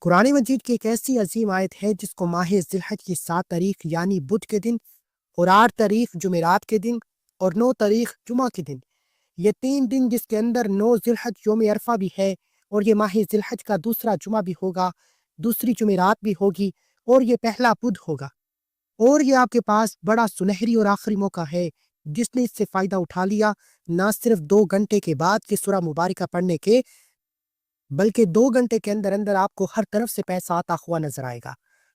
قرآن مجید کی ایک ایسی عظیم آیت ہے جس کو ماہ ذی الحج کی 7 تاریخ یعنی بدھ کے دن اور 8 تاریخ جمعرات کے دن اور 9 تاریخ جمعہ کے دن، یہ 3 دن جس کے اندر 9 ذی الحج یوم عرفہ بھی ہے اور یہ ماہ ذی الحج کا دوسرا جمعہ بھی ہوگا، دوسری جمعرات بھی ہوگی اور یہ پہلا بدھ ہوگا، اور یہ آپ کے پاس بڑا سنہری اور آخری موقع ہے۔ جس نے اس سے فائدہ اٹھا لیا، نہ صرف 2 گھنٹے کے بعد کی سورہ مبارکہ پڑھنے کے، بلکہ 2 گھنٹے کے اندر اندر آپ کو ہر طرف سے پیسہ آتا ہوا نظر آئے گا،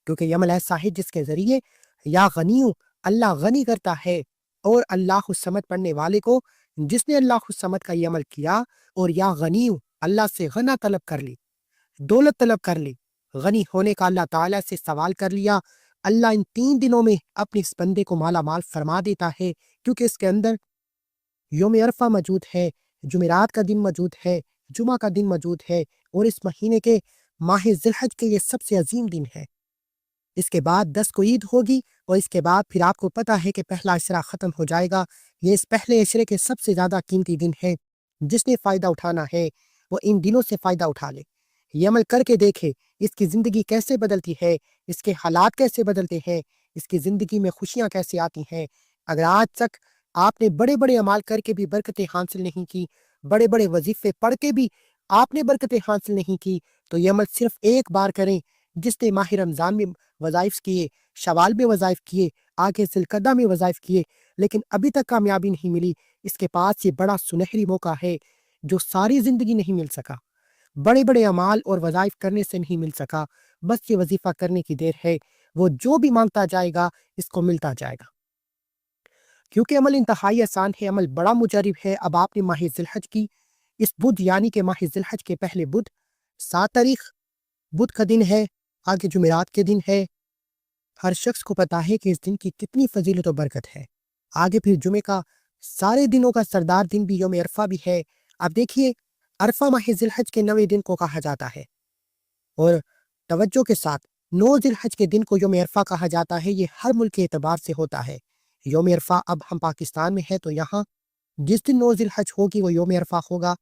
کیونکہ یہ عمل ایسا ہے جس کے ذریعے یا غنیوں اللہ غنی کرتا ہے، اور اللہ الصمد پڑھنے والے کو، جس نے اللہ الصمد کا یہ عمل کیا اور یا غنیوں اللہ سے غنا طلب کر لی، دولت طلب کر لی، غنی ہونے کا اللہ تعالیٰ سے سوال کر لیا، اللہ ان 3 دنوں میں اپنے اس بندے کو مالا مال فرما دیتا ہے، کیونکہ اس کے اندر یوم عرفہ موجود ہے، جمعرات کا دن موجود ہے، جمعہ کا دن موجود ہے، اور اس مہینے کے ماہ ذی الحج کے یہ سب سے عظیم دن ہے۔ اس کے بعد 10 کو عید ہوگی، اور اس کے بعد پھر آپ کو پتہ ہے کہ پہلا عشرہ ختم ہو جائے گا۔ یہ اس پہلے عشرے کے سب سے زیادہ قیمتی دن ہے۔ جس نے فائدہ اٹھانا ہے وہ ان دنوں سے فائدہ اٹھا لے، یہ عمل کر کے دیکھے، اس کی زندگی کیسے بدلتی ہے، اس کے حالات کیسے بدلتے ہیں، اس کی زندگی میں خوشیاں کیسے آتی ہیں۔ اگر آج تک آپ نے بڑے بڑے اعمال کر کے بھی برکتیں حاصل نہیں کی، بڑے بڑے وظیفے پڑھ کے بھی آپ نے برکتیں حاصل نہیں کی، تو یہ عمل صرف ایک بار کریں۔ جس نے ماہ رمضان میں وظائف کیے، شوال میں وظائف کیے، آگے ذی القعدہ میں وظائف کیے، لیکن ابھی تک کامیابی نہیں ملی، اس کے پاس یہ بڑا سنہری موقع ہے جو ساری زندگی نہیں مل سکا، بڑے بڑے اعمال اور وظائف کرنے سے نہیں مل سکا، بس یہ وظیفہ کرنے کی دیر ہے۔ وہ جو بھی مانگتا جائے گا اس کو ملتا جائے گا، کیونکہ عمل انتہائی آسان ہے، عمل بڑا مجرب ہے۔ اب آپ نے ماہ ذی الحج کی اس بدھ یعنی کہ ماہ ذی الحج کے پہلے بدھ 7 تاریخ بدھ کا دن ہے، آگے جمعرات کے دن ہے، ہر شخص کو پتا ہے کہ اس دن کی کتنی فضیلت و برکت ہے۔ آگے پھر جمعے کا سارے دنوں کا سردار دن بھی یوم عرفہ بھی ہے۔ اب دیکھیے، عرفہ ماہ ذی الحج کے 9ویں دن کو کہا جاتا ہے، اور توجہ کے ساتھ 9 ذی الحج کے دن کو یوم عرفہ کہا جاتا ہے۔ یہ ہر ملک کے اعتبار سے ہوتا ہے۔ یوم عرفہ اب ہم پاکستان میں ہے تو یہاں جس دن 9 ذی الحج ہوگی وہ یوم عرفہ ہوگا،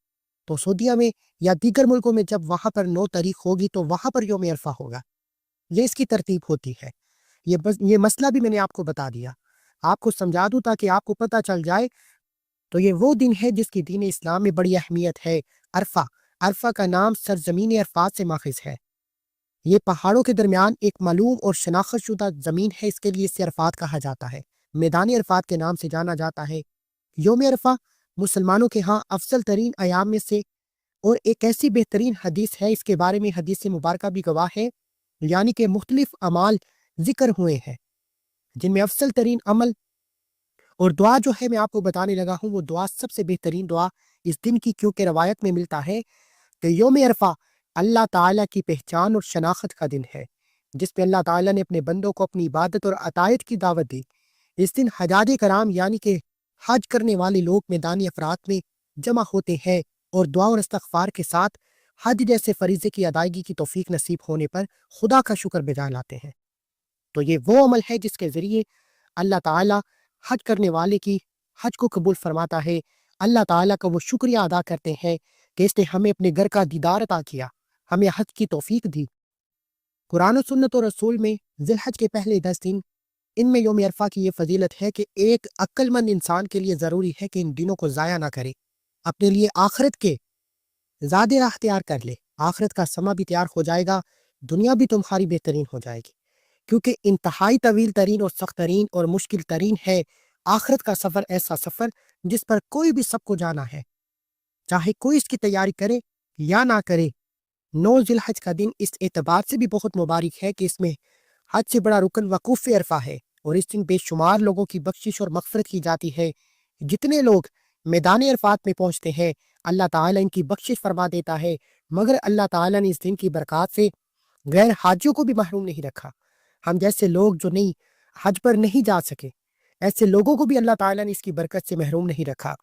تو سعودیہ میں یا دیگر ملکوں میں جب وہاں پر 9 تاریخ ہوگی تو وہاں پر یوم عرفہ ہوگا۔ یہ اس کی ترتیب ہوتی ہے۔ یہ مسئلہ بھی میں نے آپ کو بتا دیا، آپ کو سمجھا دوں تاکہ آپ کو پتہ چل جائے۔ تو یہ وہ دن ہے جس کی دین اسلام میں بڑی اہمیت ہے۔ عرفہ، عرفہ کا نام سرزمین عرفات سے ماخذ ہے۔ یہ پہاڑوں کے درمیان ایک معلوم اور شناخت شدہ زمین ہے، اس کے لیے اسے عرفات کہا جاتا ہے، میدان عرفات کے نام سے جانا جاتا ہے۔ یوم عرفہ مسلمانوں کے ہاں افضل ترین ایام میں سے، اور ایک ایسی بہترین حدیث ہے، اس کے بارے میں حدیث مبارکہ بھی گواہ ہے، یعنی کہ مختلف اعمال ذکر ہوئے ہیں جن میں افضل ترین عمل اور دعا جو ہے میں آپ کو بتانے لگا ہوں، وہ دعا سب سے بہترین دعا اس دن کی، کیونکہ روایت میں ملتا ہے کہ یوم عرفہ اللہ تعالیٰ کی پہچان اور شناخت کا دن ہے، جس میں اللہ تعالیٰ نے اپنے بندوں کو اپنی عبادت اور عطائیت کی دعوت دی۔ اس دن حجاج کرام یعنی کہ حج کرنے والے لوگ میدان افراد میں جمع ہوتے ہیں اور دعا اور استغفار کے ساتھ حج جیسے فریضے کی ادائیگی کی توفیق نصیب ہونے پر خدا کا شکر بجا لاتے ہیں۔ تو یہ وہ عمل ہے جس کے ذریعے اللہ تعالیٰ حج کرنے والے کی حج کو قبول فرماتا ہے۔ اللہ تعالیٰ کا وہ شکریہ ادا کرتے ہیں کہ اس نے ہمیں اپنے گھر کا دیدار عطا کیا، ہمیں حج کی توفیق دی۔ قرآن و سنت و رسول میں ذی الحج کے پہلے 10 دن، ان میں یوم عرفہ کی یہ فضیلت ہے کہ ایک عقل مند انسان کے لیے ضروری ہے کہ ان دنوں کو ضائع نہ کرے، اپنے لیے آخرت کے زیادہ راہ تیار کر لے۔ آخرت کا سما بھی تیار ہو جائے گا، دنیا بھی تمہاری بہترین ہو جائے گی، کیونکہ انتہائی طویل ترین اور سخت ترین اور مشکل ترین ہے آخرت کا سفر، ایسا سفر جس پر کوئی بھی سب کو جانا ہے، چاہے کوئی اس کی تیاری کرے یا نہ کرے۔ 9 ذی الحج کا دن اس اعتبار سے بھی بہت مبارک ہے کہ اس میں حج سے بڑا رکن وقوف عرفہ ہے، اور اس دن بے شمار لوگوں کی بخشش اور مغفرت کی جاتی ہے۔ جتنے لوگ میدان عرفات میں پہنچتے ہیں اللہ تعالیٰ ان کی بخشش فرما دیتا ہے، مگر اللہ تعالیٰ نے اس دن کی برکات سے غیر حاجیوں کو بھی محروم نہیں رکھا۔ ہم جیسے لوگ جو نہیں حج پر نہیں جا سکے، ایسے لوگوں کو بھی اللہ تعالیٰ نے اس کی برکت سے محروم نہیں رکھا۔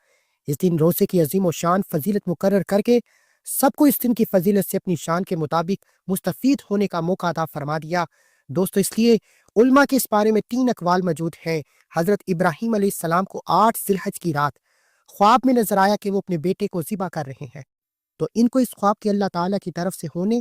اس دن روزے کی عظیم و شان فضیلت مقرر کر کے سب کو اس دن کی فضیلت سے اپنی شان کے مطابق مستفید ہونے کا موقع عطا فرما دیا۔ دوستو، اس لیے علماء کے اس بارے میں 3 اقوال موجود ہیں۔ حضرت ابراہیم علیہ السلام کو 8 ذی الحج کی رات خواب میں نظر آیا کہ وہ اپنے بیٹے کو ذبح کر رہے ہیں، تو ان کو اس خواب کے اللہ تعالیٰ کی طرف سے ہونے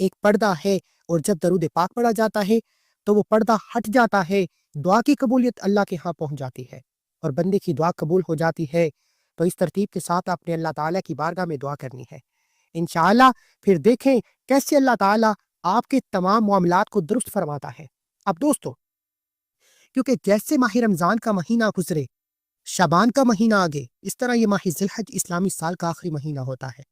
ایک پردہ ہے، اور جب درود پاک پڑھا جاتا ہے تو وہ پردہ ہٹ جاتا ہے، دعا کی قبولیت اللہ کے ہاں پہنچ جاتی ہے اور بندے کی دعا قبول ہو جاتی ہے۔ تو اس ترتیب کے ساتھ آپ نے اللہ تعالیٰ کی بارگاہ میں دعا کرنی ہے انشاءاللہ۔ پھر دیکھیں کیسے اللہ تعالیٰ آپ کے تمام معاملات کو درست فرماتا ہے۔ اب دوستو، کیونکہ جیسے ماہ رمضان کا مہینہ گزرے، شعبان کا مہینہ آگے، اس طرح یہ ماہ ذی الحج اسلامی سال کا آخری مہینہ ہوتا ہے،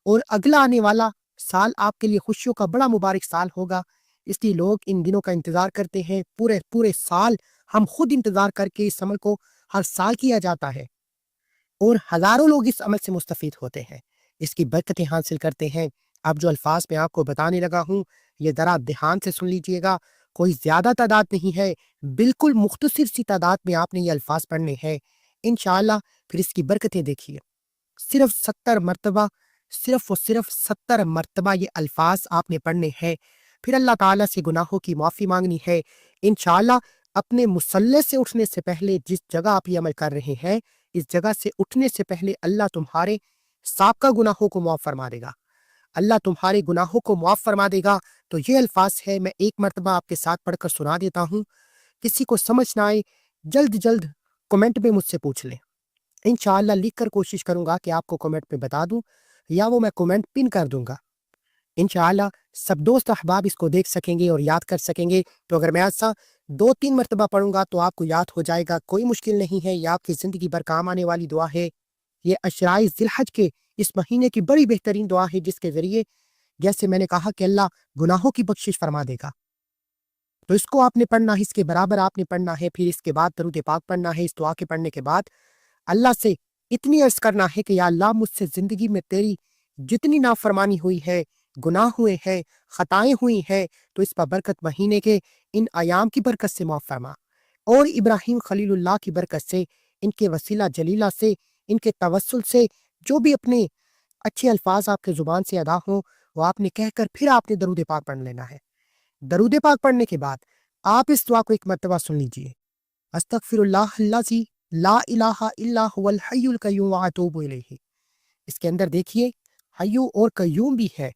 اور اگلا آنے والا سال آپ کے لیے خوشیوں کا بڑا مبارک سال ہوگا۔ اس لیے لوگ ان دنوں کا انتظار کرتے ہیں، پورے سال ہم خود انتظار کر کے اس عمل کو ہر سال کیا جاتا ہے، اور ہزاروں لوگ اس عمل سے مستفید ہوتے ہیں، اس کی برکتیں حاصل کرتے ہیں۔ اب جو الفاظ میں آپ کو بتانے لگا ہوں یہ ذرا دھیان سے سن لیجئے گا، کوئی زیادہ تعداد نہیں ہے، بالکل مختصر سی تعداد میں آپ نے یہ الفاظ پڑھنے ہیں انشاءاللہ۔ پھر اس کی برکتیں دیکھیے، صرف 70 مرتبہ، صرف و صرف 70 مرتبہ یہ الفاظ آپ نے پڑھنے ہیں۔ پھر اللہ تعالیٰ سے گناہوں کی معافی مانگنی ہے انشاءاللہ۔ اپنے مصلی سے اٹھنے سے پہلے جس جگہ آپ یہ عمل کر رہے ہیں، اس جگہ سے اٹھنے سے پہلے اللہ تمہارے سابقہ گناہوں کو معاف فرما دے گا، اللہ تمہارے گناہوں کو معاف فرما دے گا۔ تو یہ الفاظ ہے، میں ایک مرتبہ آپ کے ساتھ پڑھ کر سنا دیتا ہوں، کسی کو سمجھ نہ آئے جلد کمنٹ میں مجھ سے پوچھ لیں، انشاءاللہ لکھ کر کوشش کروں گا کہ آپ کو کمنٹ میں بتا دوں، یا وہ میں کمنٹ پن کر دوں گا انشاءاللہ۔ سب دوست احباب اس کو دیکھ سکیں گے اور یاد کر سکیں گے۔ تو اگر میں ایسا 2-3 مرتبہ پڑھوں گا تو آپ کو یاد ہو جائے گا، کوئی مشکل نہیں ہے، یہ آپ کی زندگی بھر کام آنے والی دعا ہے۔ یہ اشرائے ذی الحج کے اس مہینے کی بڑی بہترین دعا ہے، جس کے ذریعے جیسے میں نے کہا کہ اللہ گناہوں کی بخشش فرما دے گا۔ تو اس کو آپ نے پڑھنا ہے، اس کے برابر آپ نے پڑھنا ہے۔ پھر اس کے بعد درود پاک پڑھنا ہے۔ اس دعا کے پڑھنے کے بعد اللہ سے اتنی عرض کرنا ہے کہ یا اللہ مجھ سے زندگی میں تیری جتنی نافرمانی ہوئی ہے، گناہ ہوئے ہیں، خطائیں ہوئی ہیں، تو اس پر برکت مہینے کے ان ایام کی برکت سے معاف فرما، اور ابراہیم خلیل اللہ کی برکت سے، ان کے وسیلہ جلیلہ سے، ان کے توسل سے، جو بھی اپنے اچھے الفاظ آپ کے زبان سے ادا ہوں وہ آپ نے کہہ کر پھر آپ نے درود پاک پڑھ لینا ہے۔ درود پاک پڑھنے کے بعد آپ اس دعا کو ایک مرتبہ سن لیجئے، استغفر اللہ الذی لا الہ الا هو الحی القیوم واتوب الیہ۔ اس کے اندر دیکھیے حیو اور قیوم بھی ہے،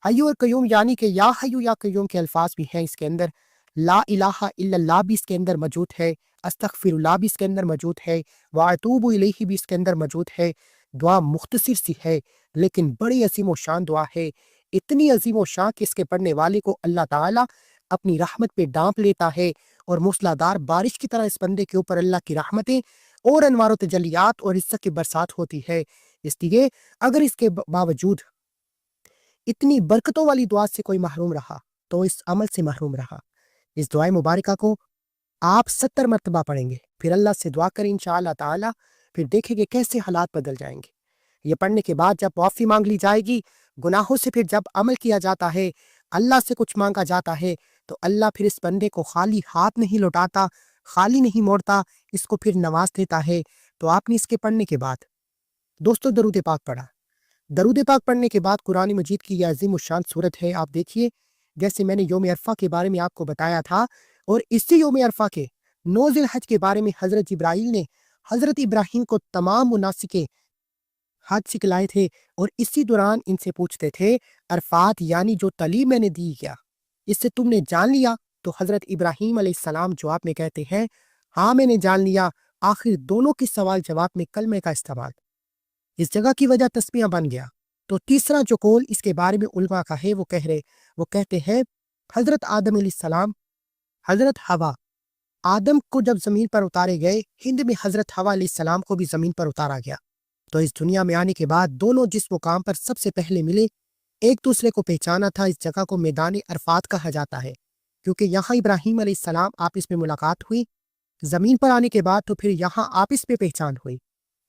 حیو اور قیوم یعنی کہ یا حیو یا قیوم کے الفاظ بھی ہیں اس کے اندر، لا الہ الا اللہ بھی اس کے اندر موجود ہے، استغفر اللہ بھی اس کے اندر موجود ہے، واتوب الیہ بھی اس کے اندر موجود ہے۔ دعا مختصر سی ہے لیکن بڑی عظیم و شان دعا ہے، اتنی عظیم و شان کہ اس کے پڑھنے والے کو اللہ تعالیٰ اپنی رحمت پہ ڈانپ لیتا ہے، اور موسلادھار بارش کی طرح اس بندے کے اوپر اللہ کی رحمتیں اور انوار و تجلیات اور عزت کی برسات ہوتی ہے۔ اس لیے اگر اس کے باوجود اتنی برکتوں والی دعا سے کوئی محروم رہا تو اس عمل سے محروم رہا۔ اس دعائے مبارکہ کو آپ 70 مرتبہ پڑھیں گے، پھر اللہ سے دعا کریں انشاءاللہ تعالی، پھر دیکھیں گے کیسے حالات بدل جائیں گے۔ یہ پڑھنے کے بعد جب معافی مانگ لی جائے گی گناہوں سے، پھر جب عمل کیا جاتا ہے، اللہ سے کچھ مانگا جاتا ہے، تو اللہ پھر اس بندے کو خالی ہاتھ نہیں لوٹاتا، خالی نہیں موڑتا، اس کو پھر نواز دیتا ہے۔ تو آپ نے اس کے پڑھنے کے بعد دوستو درود پاک پڑھا، درود پاک پڑھنے کے بعد قرآن مجید کی یہ عظیم الشان صورت ہے، آپ دیکھیے جیسے میں نے یوم عرفہ کے بارے میں آپ کو بتایا تھا، اور اسی یوم عرفہ کے 9 ذی الحج کے بارے میں حضرت جبرائیل نے حضرت ابراہیم کو تمام مناسک حج سکھلائے تھے، اور اسی دوران ان سے پوچھتے تھے عرفات یعنی جو تعلیم میں نے دی کیا اس سے تم نے جان لیا؟ تو حضرت ابراہیم علیہ السلام جواب میں کہتے ہیں ہاں میں نے جان لیا۔ آخر دونوں کی سوال جواب میں کلمے کا استعمال اس جگہ کی وجہ تسمیہ بن گیا۔ تو تیسرا جو قول اس کے بارے میں علماء کا ہے وہ کہتے ہیں حضرت آدم علیہ السلام، حضرت حوا، آدم کو جب زمین پر اتارے گئے، ہند میں حضرت حوا علیہ السلام کو بھی زمین پر اتارا گیا۔ تو اس دنیا میں آنے کے بعد دونوں جس مقام پر سب سے پہلے ملے، ایک دوسرے کو پہچانا تھا، اس جگہ کو میدان عرفات کہا جاتا ہے، کیونکہ یہاں ابراہیم علیہ السلام آپس میں ملاقات ہوئی، زمین پر آنے کے بعد تو پھر یہاں آپس میں پہچان ہوئی،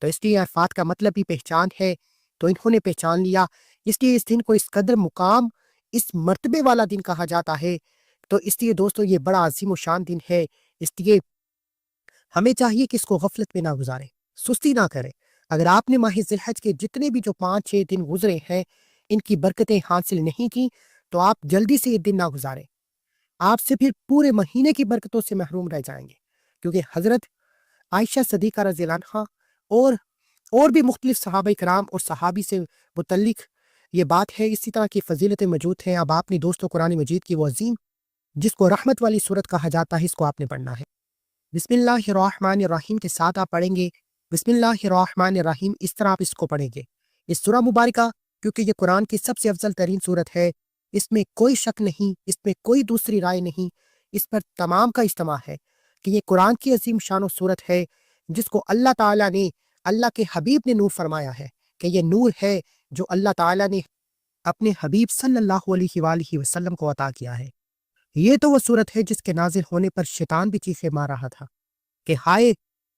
تو اس لیے عرفات کا مطلب بھی پہچان ہے۔ تو انہوں نے پہچان لیا، اس لیے اس دن کو اس قدر مقام، اس مرتبے والا دن کہا جاتا ہے۔ تو اس لیے دوستو یہ بڑا عظیم و شان دن ہے، اس لیے ہمیں چاہیے کہ اس کو غفلت میں نہ گزاریں، سستی نہ کریں۔ اگر آپ نے ماہ ذی الحج کے جتنے بھی جو 5-6 دن گزرے ہیں ان کی برکتیں حاصل نہیں کی تو آپ جلدی سے یہ دن نہ گزاریں، آپ سے پھر پورے مہینے کی برکتوں سے محروم رہ جائیں گے، کیونکہ حضرت عائشہ صدیقہ رضی اللہ عنہا اور بھی مختلف صحابہ کرام اور صحابی سے متعلق یہ بات ہے، اسی طرح کی فضیلتیں موجود ہیں۔ اب آپ نے دوستوں قرآن مجید کی وہ عظیم جس کو رحمت والی صورت کہا جاتا ہے، اس کو آپ نے پڑھنا ہے۔ بسم اللہ الرحمن الرحیم کے ساتھ آپ پڑھیں گے بسم اللہ الرحمن الرحیم، اس طرح آپ اس کو پڑھیں گے۔ اس سورہ مبارکہ کیونکہ یہ قرآن کی سب سے افضل ترین صورت ہے، اس میں کوئی شک نہیں، اس میں کوئی دوسری رائے نہیں، اس پر تمام کا اجتماع ہے کہ یہ قرآن کی عظیم شان و صورت ہے جس کو اللہ تعالیٰ نے، اللہ کے حبیب نے نور فرمایا ہے کہ یہ نور ہے جو اللہ تعالیٰ نے اپنے حبیب صلی اللہ علیہ وآلہ وسلم کو عطا کیا ہے۔ یہ تو وہ صورت ہے جس کے نازل ہونے پر شیطان بھی چیخے مار رہا تھا کہ ہائے،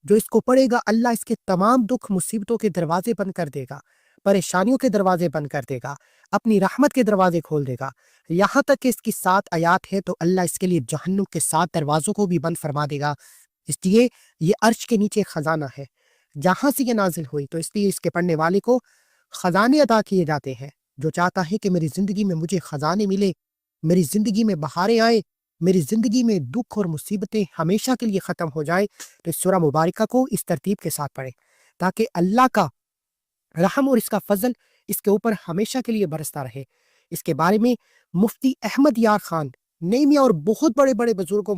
جو اس کو پڑھے گا اللہ اس کے تمام دکھ مصیبتوں کے دروازے بند کر دے گا، پریشانیوں کے دروازے بند کر دے گا، اپنی رحمت کے دروازے کھول دے گا۔ یہاں تک کہ اس کی 7 آیات ہے تو اللہ اس کے لیے جہنم کے 7 دروازوں کو بھی بند فرما دے گا۔ اس لیے یہ عرش کے نیچے خزانہ ہے جہاں سے یہ نازل ہوئی، تو اس لیے اس کے پڑھنے والے کو خزانے عطا کیے جاتے ہیں۔ جو چاہتا ہے کہ میری زندگی میں مجھے خزانے ملے، میری زندگی میں بہاریں آئیں، میری زندگی میں دکھ اور مصیبتیں ہمیشہ کے لیے ختم ہو جائے، تو اس سورہ مبارکہ کو اس ترتیب کے ساتھ پڑھیں تاکہ اللہ کا رحم اور اس کا فضل اس کے اوپر ہمیشہ کے لیے برستا رہے۔ اس کے بارے میں مفتی احمد یار خان نعیمیہ اور بہت بڑے بڑے بزرگوں،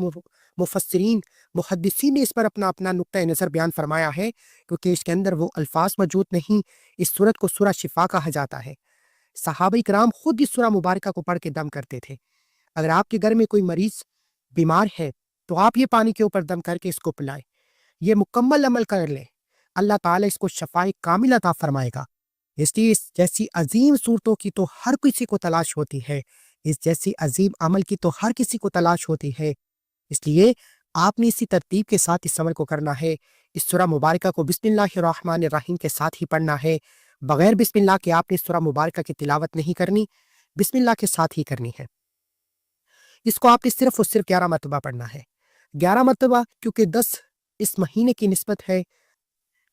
مفسرین، محدثین نے اس پر اپنا اپنا نقطہ نظر بیان فرمایا ہے، کیونکہ اس کے اندر وہ الفاظ موجود نہیں۔ اس سورت کو سورہ شفا کہا جاتا ہے۔ صحابہ کرام خود اس سورہ مبارکہ کو پڑھ کے دم کرتے تھے۔ اگر آپ کے گھر میں کوئی مریض بیمار ہے تو آپ یہ پانی کے اوپر دم کر کے اس کو پلائیں، یہ مکمل عمل کر لیں، اللہ تعالیٰ اس کو شفائے کامل عطا فرمائے گا۔ اس لیے اس جیسی عظیم صورتوں کی تو ہر کسی کو تلاش ہوتی ہے، اس جیسی عظیم عمل کی تو ہر کسی کو تلاش ہوتی ہے۔ اس لیے آپ نے اسی ترتیب کے ساتھ اس عمل کو کرنا ہے۔ اس سورہ مبارکہ کو بسم اللہ الرحمن الرحیم کے ساتھ ہی پڑھنا ہے۔ بغیر بسم اللہ کے آپ نے سورہ مبارکہ کی تلاوت نہیں کرنی، بسم اللہ کے ساتھ ہی کرنی ہے۔ اس کو آپ نے صرف اور صرف 11 مرتبہ پڑھنا ہے۔ 11 مرتبہ کیونکہ 10 اس مہینے کی نسبت ہے،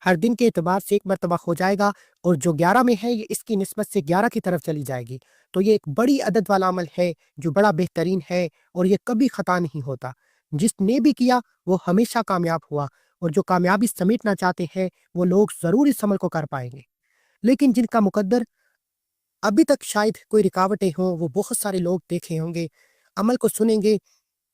ہر دن کے اعتبار سے 1 مرتبہ ہو جائے گا، اور جو 11 میں ہے یہ اس کی نسبت سے 11 کی طرف چلی جائے گی۔ تو یہ ایک بڑی عدد والا عمل ہے جو بڑا بہترین ہے، اور یہ کبھی خطا نہیں ہوتا۔ جس نے بھی کیا وہ ہمیشہ کامیاب ہوا، اور جو کامیابی سمیٹنا چاہتے ہیں وہ لوگ ضرور اس عمل کو کر پائیں گے۔ لیکن جن کا مقدر ابھی تک شاید کوئی رکاوٹیں ہوں، وہ بہت سارے لوگ دیکھے ہوں گے، عمل کو سنیں گے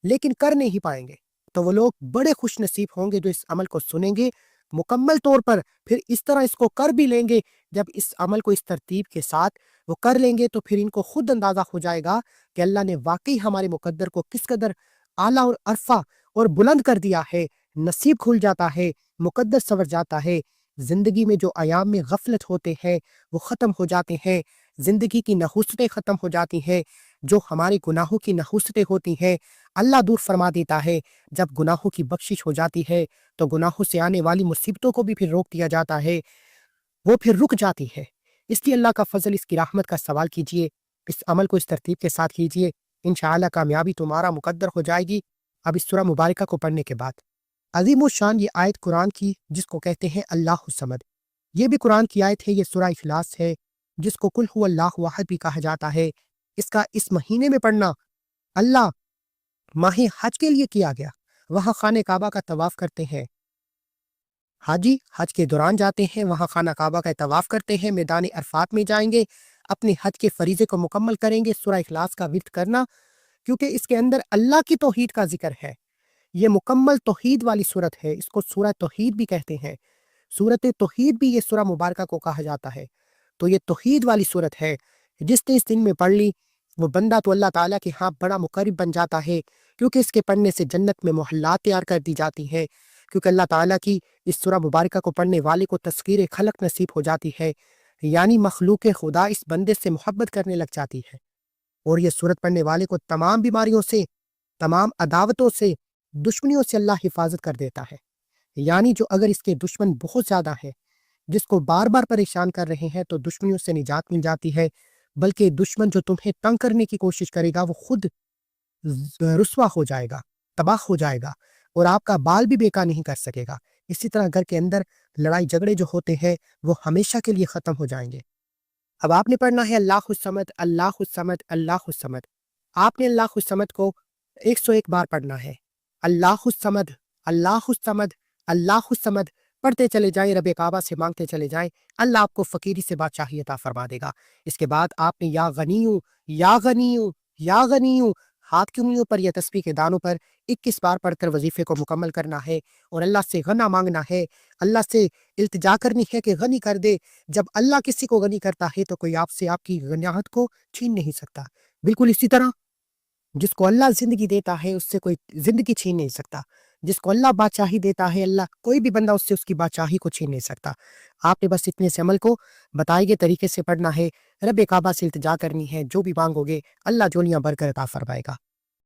لیکن کر نہیں پائیں گے، تو وہ لوگ بڑے خوش نصیب ہوں گے جو اس عمل کو سنیں گے مکمل طور پر، پھر اس طرح اس کو کر بھی لیں گے۔ جب اس عمل کو اس ترتیب کے ساتھ وہ کر لیں گے تو پھر ان کو خود اندازہ ہو جائے گا کہ اللہ نے واقعی ہمارے مقدر کو کس قدر اعلیٰ اور عرفہ اور بلند کر دیا ہے۔ نصیب کھل جاتا ہے، مقدر سنور جاتا ہے، زندگی میں جو ایام میں غفلت ہوتے ہیں وہ ختم ہو جاتے ہیں، زندگی کی نحوستیں ختم ہو جاتی ہیں، جو ہمارے گناہوں کی نحوستیں ہوتی ہیں اللہ دور فرما دیتا ہے۔ جب گناہوں کی بخشش ہو جاتی ہے تو گناہوں سے آنے والی مصیبتوں کو بھی پھر روک دیا جاتا ہے، وہ پھر رک جاتی ہے۔ اس لیے اللہ کا فضل، اس کی رحمت کا سوال کیجئے، اس عمل کو اس ترتیب کے ساتھ کیجئے، انشاءاللہ کامیابی تمہارا مقدر ہو جائے گی۔ اب اس سورہ مبارکہ کو پڑھنے کے بعد عظیم و شان یہ آیت قرآن کی جس کو کہتے ہیں اللہ الصمد، یہ بھی قرآن کی آیت ہے۔ یہ سورہ اخلاص ہے جس کو قل هو اللہ احد بھی کہا جاتا ہے۔ اس کا اس مہینے میں پڑھنا اللہ ماہ حج کے لیے کیا گیا۔ وہاں خانہ کعبہ کا طواف کرتے ہیں، حاجی حج کے دوران جاتے ہیں، وہاں خانہ کعبہ کا طواف کرتے ہیں، میدان عرفات میں جائیں گے، اپنے حج کے فریضے کو مکمل کریں گے۔ سورہ اخلاص کا ورد کرنا کیونکہ اس کے اندر اللہ کی توحید کا ذکر ہے، یہ مکمل توحید والی صورت ہے، اس کو سورہ توحید بھی کہتے ہیں، سورت توحید بھی یہ سورہ مبارکہ کو کہا جاتا ہے۔ تو یہ توحید والی صورت ہے، جس نے اس دن میں پڑھ لی وہ بندہ تو اللہ تعالیٰ کے ہاں بڑا مقرب بن جاتا ہے، کیونکہ اس کے پڑھنے سے جنت میں محلات تیار کر دی جاتی ہیں، کیونکہ اللہ تعالیٰ کی اس سورہ مبارکہ کو پڑھنے والے کو تذکیر خلق نصیب ہو جاتی ہے، یعنی مخلوق خدا اس بندے سے محبت کرنے لگ جاتی ہے، اور یہ سورت پڑھنے والے کو تمام بیماریوں سے، تمام عداوتوں سے، دشمنیوں سے اللہ حفاظت کر دیتا ہے۔ یعنی جو اگر اس کے دشمن بہت زیادہ ہیں، جس کو بار بار پریشان کر رہے ہیں، تو دشمنیوں سے نجات مل جاتی ہے، بلکہ دشمن جو تمہیں تنگ کرنے کی کوشش کرے گا وہ خود رسوا ہو جائے گا، تباہ ہو جائے گا، اور آپ کا بال بھی بیکار نہیں کر سکے گا۔ اسی طرح گھر کے اندر لڑائی جھگڑے جو ہوتے ہیں وہ ہمیشہ کے لیے ختم ہو جائیں گے۔ اب آپ نے پڑھنا ہے اللہ الصمد اللہ الصمد اللہ الصمد۔ آپ نے اللہ الصمد کو 101 بار پڑھنا ہے۔ اللہ الصمد اللہ الصمد اللہ الصمد پڑھتے چلے جائیں، رب کعبہ سے مانگتے چلے جائیں، اللہ آپ کو فقیری سے بادشاہی عطا فرما دے گا۔ اس کے بعد آپ نے یا غنیوں یا غنیوں یا غنیوں ہاتھ کی انگلیوں پر یا تسبیح کے دانوں پر 21 بار پڑھ کر وظیفے کو مکمل کرنا ہے اور اللہ سے غنا مانگنا ہے، اللہ سے التجا کرنی ہے کہ غنی کر دے۔ جب اللہ کسی کو غنی کرتا ہے تو کوئی آپ سے آپ کی غنیمت کو چھین نہیں سکتا۔ بالکل اسی طرح جس کو اللہ زندگی دیتا ہے اس سے کوئی زندگی چھین نہیں سکتا، جس کو اللہ بادشاہی دیتا ہے اللہ کوئی بھی بندہ اس سے اس کی بادشاہی کو چھین نہیں سکتا۔ آپ نے بس اتنے سے عمل کو بتائے گئے طریقے سے پڑھنا ہے، رب کعبہ سے التجا کرنی ہے، جو بھی مانگو گے اللہ جولیاں بھر کر عطا فرمائے گا۔